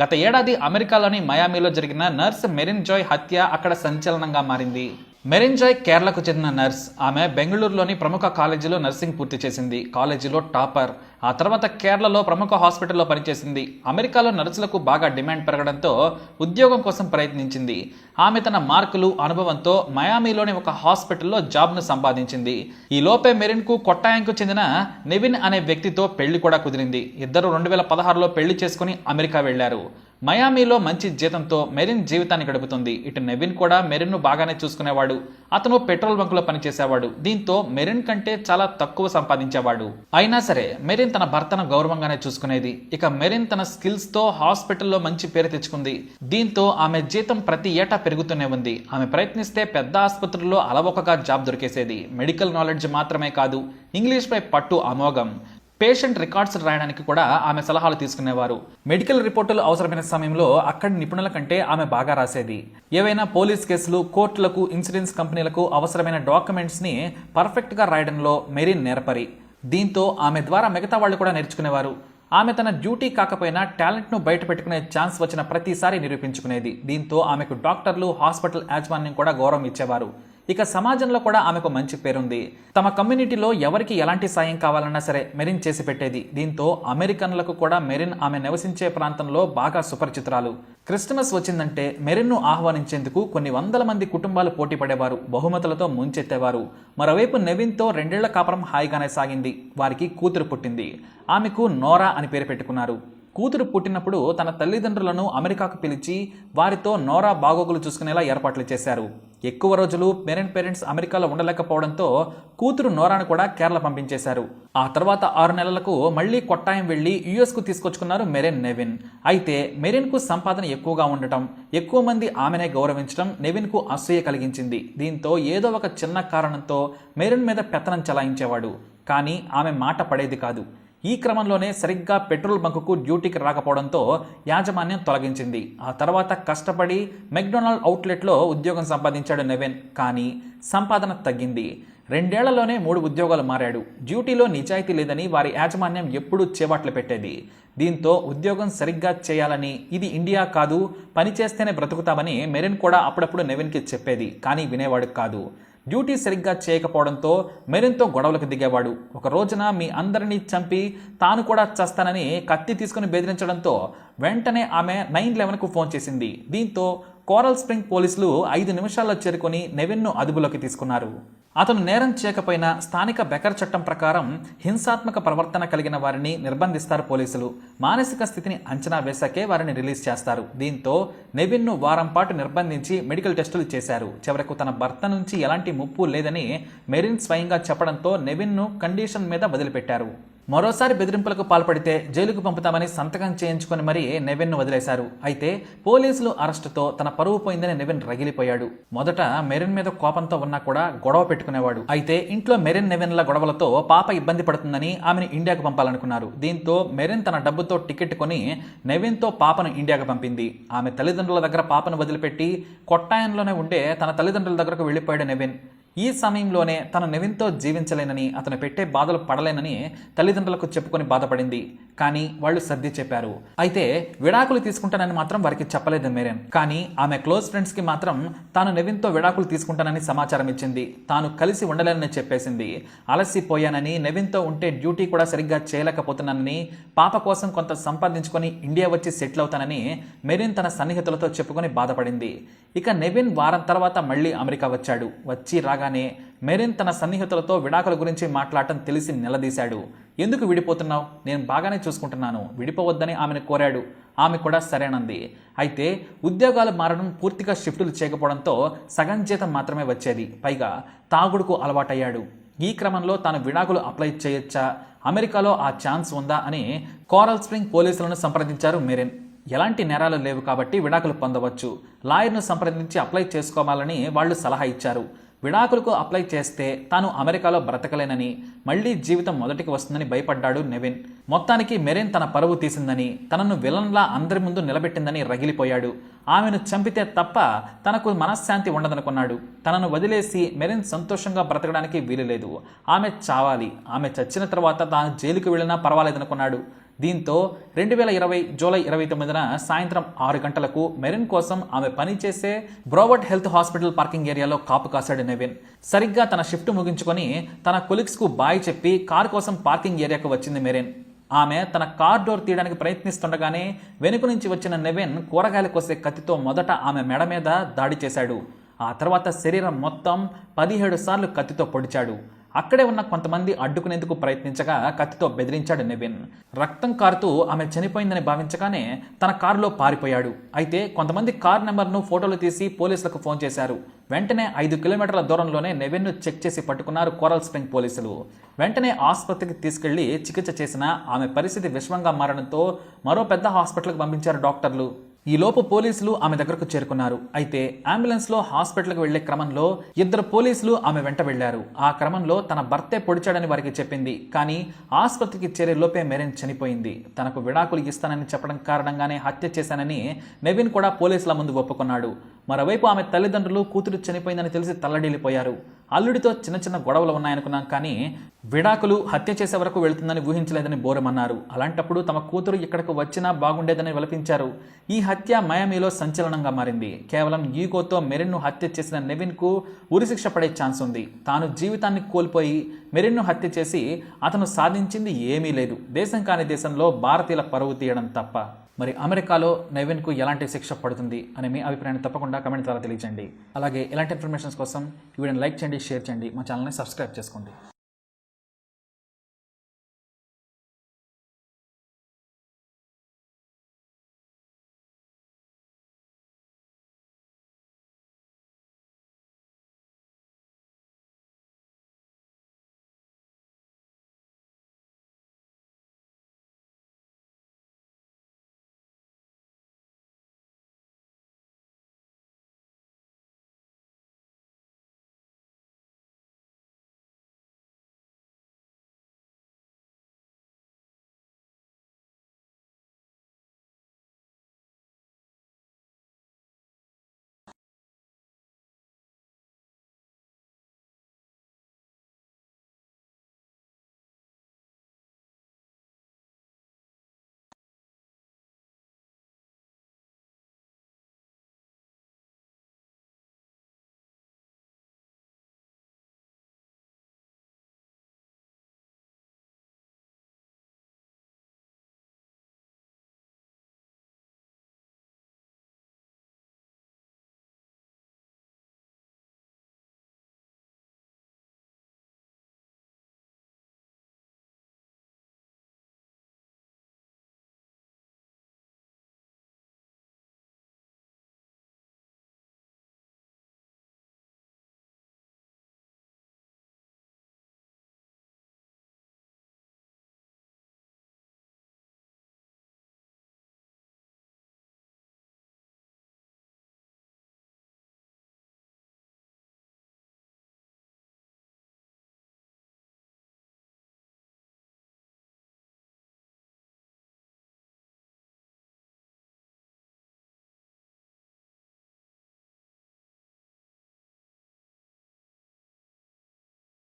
గత ఏడాది అమెరికాలోని మయామిలో జరిగిన నర్స్ మెరిన్ జాయ్ హత్య అక్కడ సంచలనంగా మారింది. మెరిన్ జాయ్ కేరళకు చెందిన నర్స్. ఆమె బెంగళూరులోని ప్రముఖ కాలేజీలో నర్సింగ్ పూర్తి చేసింది. కాలేజీలో టాపర్. ఆ తర్వాత కేరళలో ప్రముఖ హాస్పిటల్లో పనిచేసింది. అమెరికాలో నర్సులకు బాగా డిమాండ్ పెరగడంతో ఉద్యోగం కోసం ప్రయత్నించింది. ఆమె తన మార్కులు, అనుభవంతో మయామిలోని ఒక హాస్పిటల్లో జాబ్ను సంపాదించింది. ఈ లోపే మెరిన్కు కొట్టాయంకు చెందిన నెవిన్ అనే వ్యక్తితో పెళ్లి కూడా కుదిరింది. ఇద్దరు 2016లో పెళ్లి చేసుకుని అమెరికా వెళ్లారు. మయామిలో మంచి జీతంతో మెరిన్ జీవితాన్ని గడుపుతుంది. ఇటు నెవిన్ కూడా మెరిన్ను బాగానే చూసుకునేవాడు. అతను పెట్రోల్ బంకులో పనిచేసేవాడు. దీంతో మెరిన్ కంటే చాలా తక్కువ సంపాదించేవాడు. అయినా సరే మెరిన్ తన భర్తను గౌరవంగానే చూసుకునేది. ఇక మెరిన్ తన స్కిల్స్ తో హాస్పిటల్లో మంచి పేరు తెచ్చుకుంది. దీంతో ఆమె జీతం ప్రతి ఏటా పెరుగుతూనే ఉంది. ఆమె ప్రయత్నిస్తే పెద్ద ఆసుపత్రుల్లో అలవోకగా జాబ్ దొరికేసేది. మెడికల్ నాలెడ్జ్ మాత్రమే కాదు, ఇంగ్లీష్ పై పట్టు అమోఘం. పేషెంట్ రికార్డ్స్ రాయడానికి కూడా ఆమె సలహాలు తీసుకునేవారు. మెడికల్ రిపోర్టులు అవసరమైన సమయంలో అక్కడి నిపుణుల కంటే ఆమె బాగా రాసేది. ఏవైనా పోలీస్ కేసులు, కోర్టులకు, ఇన్సూరెన్స్ కంపెనీలకు అవసరమైన డాక్యుమెంట్స్ ని పర్ఫెక్ట్ గా రాయడంలో మెరిన్ నేర్పరి. దీంతో ఆమె ద్వారా మిగతా వాళ్ళు కూడా నేర్చుకునేవారు. ఆమె తన డ్యూటీ కాకపోయినా టాలెంట్ను బయట పెట్టుకునే ఛాన్స్ వచ్చిన ప్రతిసారి నిరూపించుకునేది. దీంతో ఆమెకు డాక్టర్లు, హాస్పిటల్ యాజమాన్యం కూడా గౌరవం ఇచ్చేవారు. ఇక సమాజంలో కూడా ఆమెకు మంచి పేరుంది. తమ కమ్యూనిటీలో ఎవరికి ఎలాంటి సాయం కావాలన్నా సరే మెరిన్ చేసి పెట్టేది. దీంతో అమెరికన్లకు కూడా మెరిన్ ఆమె నివసించే ప్రాంతంలో బాగా సుపరిచితురాలు. క్రిస్టమస్ వచ్చిందంటే మెరిన్ను ఆహ్వానించేందుకు కొన్ని వందల మంది కుటుంబాలు పోటీ పడేవారు. బహుమతులతో ముంచెత్తేవారు. మరోవైపు నెవిన్తో 2 ఏళ్ల కాపురం హాయిగానే సాగింది. వారికి కూతురు పుట్టింది. ఆమెకు నోరా అని పేరు పెట్టుకున్నారు. కూతురు పుట్టినప్పుడు తన తల్లిదండ్రులను అమెరికాకు పిలిచి వారితో నోరా బాగోగులు చూసుకునేలా ఏర్పాట్లు చేశారు. ఎక్కువ రోజులు మెరిన్ పేరెంట్స్ అమెరికాలో ఉండలేకపోవడంతో కూతురు నోరాను కూడా కేరళ పంపించేశారు. ఆ తర్వాత 6 నెలలకు మళ్లీ కొట్టాయం వెళ్లి యుఎస్కు తీసుకొచ్చుకున్నారు మెరిన్, నెవిన్. అయితే మెరిన్కు సంపాదన ఎక్కువగా ఉండటం, ఎక్కువ మంది ఆమెనే గౌరవించడం నెవిన్కు అసూయ కలిగించింది. దీంతో ఏదో ఒక చిన్న కారణంతో మెరిన్ మీద పెత్తనం చలాయించేవాడు. కానీ ఆమె మాట పడేది కాదు. ఈ క్రమంలోనే సరిగ్గా పెట్రోల్ బంకుకు డ్యూటీకి రాకపోవడంతో యాజమాన్యం తొలగించింది. ఆ తర్వాత కష్టపడి మెక్డొనాల్డ్ అవుట్లెట్లో ఉద్యోగం సంపాదించాడు నెవిన్. కానీ సంపాదన తగ్గింది. 2 ఏళ్లలోనే 3 ఉద్యోగాలు మారాడు. డ్యూటీలో నిజాయితీ లేదని వారి యాజమాన్యం ఎప్పుడూ చేవాట్లు పెట్టేది. దీంతో ఉద్యోగం సరిగ్గా చేయాలని, ఇది ఇండియా కాదు, పని చేస్తేనే బ్రతుకుతామని మెరిన్ కూడా అప్పుడప్పుడు నెవిన్కి చెప్పేది. కానీ వినేవాడు కాదు. డ్యూటీ సరిగ్గా చేయకపోవడంతో మెరిన్తో గొడవలకు దిగేవాడు. ఒక రోజున మీ అందరినీ చంపి తాను కూడా చస్తానని కత్తి తీసుకుని బెదిరించడంతో వెంటనే ఆమె 911కు ఫోన్ చేసింది. దీంతో కోరల్ స్ప్రింగ్ పోలీసులు 5 నిమిషాల్లో చేరుకొని నెవిన్ను అదుపులోకి తీసుకున్నారు. అతను నేరం చేయకపోయినా స్థానిక బెకర్ చట్టం ప్రకారం హింసాత్మక ప్రవర్తన కలిగిన వారిని నిర్బంధిస్తారు పోలీసులు. మానసిక స్థితిని అంచనా వేశాకే వారిని రిలీజ్ చేస్తారు. దీంతో నెవిన్ను వారం పాటు నిర్బంధించి మెడికల్ టెస్టులు చేశారు. చివరకు తన భర్త నుంచి ఎలాంటి ముప్పు లేదని మెరిన్ స్వయంగా చెప్పడంతో నెవిన్ను కండిషన్ మీద వదిలిపెట్టారు. మరోసారి బెదిరింపులకు పాల్పడితే జైలుకు పంపుతామని సంతకం చేయించుకుని మరీ నెవిన్ను వదిలేశారు. అయితే పోలీసులు అరెస్టుతో తన పరువు పోయిందని నెవిన్ రగిలిపోయాడు. మొదట మెరిన్ మీద కోపంతో ఉన్నా కూడా గొడవ పెట్టుకునేవాడు. అయితే ఇంట్లో మెరిన్, నెవిన్ల గొడవలతో పాప ఇబ్బంది పడుతుందని ఆమెను ఇండియాకు పంపాలనుకున్నారు. దీంతో మెరిన్ తన డబ్బుతో టికెట్ కొని నెవిన్తో పాపను ఇండియాకు పంపింది. ఆమె తల్లిదండ్రుల దగ్గర పాపను వదిలిపెట్టి కొట్టాయంలోనే ఉండే తన తల్లిదండ్రుల దగ్గరకు వెళ్లిపోయాడు నెవిన్. ఈ సమయంలోనే తను నెవిన్తో జీవించలేనని, అతను పెట్టే బాధలు పడలేనని తల్లిదండ్రులకు చెప్పుకొని బాధపడింది. కానీ వాళ్ళు సర్ది చెప్పారు. అయితే విడాకులు తీసుకుంటానని మాత్రం వారికి చెప్పలేదు మెరిన్. కానీ ఆమె క్లోజ్ ఫ్రెండ్స్ కి మాత్రం తాను నెవిన్తో విడాకులు తీసుకుంటానని సమాచారం ఇచ్చింది. తాను కలిసి ఉండలేనని చెప్పేసింది. అలసిపోయానని, నెవిన్తో ఉంటే డ్యూటీ కూడా సరిగ్గా చేయలేకపోతున్నానని, పాప కోసం కొంత సంపాదించుకొని ఇండియా వచ్చి సెటిల్ అవుతానని మెరిన్ తన సన్నిహితులతో చెప్పుకొని బాధపడింది. ఇక నెవిన్ వారం తర్వాత మళ్లీ అమెరికా వచ్చాడు. వచ్చి రాగానే మెరిన్ తన సన్నిహితులతో విడాకుల గురించి మాట్లాడటం తెలిసి నిలదీశాడు. ఎందుకు విడిపోతున్నావు? నేను బాగానే చూసుకుంటున్నాను, విడిపోవద్దని ఆమెను కోరాడు. ఆమె కూడా సరేనంది. అయితే ఉద్యోగాలు మారడం, పూర్తిగా షిఫ్టులు చేయకపోవడంతో సగం జీతం మాత్రమే వచ్చేది. పైగా తాగుడుకు అలవాటయ్యాడు. ఈ క్రమంలో తాను విడాకులు అప్లై చేయొచ్చా, అమెరికాలో ఆ ఛాన్స్ ఉందా అని కోరల్ స్ప్రింగ్ పోలీసులను సంప్రదించారు మెరిన్. ఎలాంటి నేరాలు లేవు కాబట్టి విడాకులు పొందవచ్చు. లాయర్ను సంప్రదించి అప్లై చేసుకోవాలని వాళ్ళు సలహా ఇచ్చారు. విడాకులకు అప్లై చేస్తే తాను అమెరికాలో బ్రతకలేనని, మళ్లీ జీవితం మొదటికి వస్తుందని భయపడ్డాడు నెవిన్. మొత్తానికి మెరిన్ తన పరువు తీసిందని, తనను విలన్లా అందరి ముందు నిలబెట్టిందని రగిలిపోయాడు. ఆమెను చంపితే తప్ప తనకు మనశ్శాంతి ఉండదనుకున్నాడు. తనను వదిలేసి మెరిన్ సంతోషంగా బ్రతకడానికి వీలులేదు. ఆమె చావాలి. ఆమె చచ్చిన తర్వాత తాను జైలుకు వెళ్ళినా పర్వాలేదనుకున్నాడు. దీంతో 2020 జూలై 29న సాయంత్రం 6 గంటలకు మెరిన్ కోసం ఆమె పనిచేసే బ్రోవర్డ్ హెల్త్ హాస్పిటల్ పార్కింగ్ ఏరియాలో కాపు కాశాడు నెవిన్. సరిగ్గా తన షిఫ్ట్ ముగించుకొని తన కొలీగ్స్కు బాయ్ చెప్పి కారు కోసం పార్కింగ్ ఏరియాకు వచ్చింది మెరిన్. ఆమె తన కార్ డోర్ తీయడానికి ప్రయత్నిస్తుండగానే వెనుక నుంచి వచ్చిన నెవిన్ కూరగాయలు కోసే కత్తితో మొదట ఆమె మెడ మీద దాడి చేశాడు. ఆ తర్వాత శరీరం మొత్తం 17 సార్లు కత్తితో పొడిచాడు. అక్కడే ఉన్న కొంతమంది అడ్డుకునేందుకు ప్రయత్నించగా కత్తితో బెదిరించాడు నెవిన్. రక్తం కారుతూ ఆమె చనిపోయిందని భావించగానే తన కారులో పారిపోయాడు. అయితే కొంతమంది కార్ నెంబర్ను ఫోటోలు తీసి పోలీసులకు ఫోన్ చేశారు. వెంటనే 5 కిలోమీటర్ల దూరంలోనే నెవిన్ను చెక్ చేసి పట్టుకున్నారు కోరల్ స్ప్రింగ్ పోలీసులు. వెంటనే ఆసుపత్రికి తీసుకెళ్లి చికిత్స చేసినా ఆమె పరిస్థితి విషమంగా మారడంతో మరో పెద్ద హాస్పిటల్కి పంపించారు డాక్టర్లు. ఈలోపు పోలీసులు ఆమె దగ్గరకు చేరుకున్నారు. అయితే అంబులెన్స్లో హాస్పిటల్కి వెళ్లే క్రమంలో 2 పోలీసులు ఆమె వెంట వెళ్లారు. ఆ క్రమంలో తన భర్తే పొడిచాడని వారికి చెప్పింది. కానీ ఆసుపత్రికి చేరే లోపే మెరిన్ చనిపోయింది. తనకు విడాకులు ఇస్తానని చెప్పడం కారణంగానే హత్య చేశానని నెవిన్ కూడా పోలీసుల ముందు ఒప్పుకున్నాడు. మరోవైపు ఆమె తల్లిదండ్రులు కూతురు చనిపోయిందని తెలిసి తల్లడిల్లిపోయారు. అల్లుడితో చిన్న చిన్న గొడవలు ఉన్నాయనుకున్నాం, కానీ విడాకులు హత్య చేసే వరకు వెళుతుందని ఊహించలేదని బోరమన్నారు. అలాంటప్పుడు తమ కూతురు ఇక్కడకు వచ్చినా బాగుండేదని విలపించారు. ఈ హత్య మయామీలో సంచలనంగా మారింది. కేవలం ఈగోతో మెరిన్ను హత్య చేసిన నెవిన్కు ఉరిశిక్ష పడే ఛాన్స్ ఉంది. తాను జీవితాన్ని కోల్పోయి మెరిన్ను హత్య చేసి అతను సాధించింది ఏమీ లేదు. దేశం కాని దేశంలో భారతీయుల పరువు తీయడం తప్ప. మరి అమెరికాలో నెవిన్కు ఎలాంటి శిక్ష పడుతుంది అనే మీ అభిప్రాయాన్ని తప్పకుండా కమెంట్ ద్వారా తెలియజేయండి. అలాగే ఇలాంటి ఇన్ఫర్మేషన్స్ కోసం ఈ వీడియోని లైక్ చేయండి, షేర్ చేయండి, మా ఛానల్ని సబ్స్క్రైబ్ చేసుకోండి.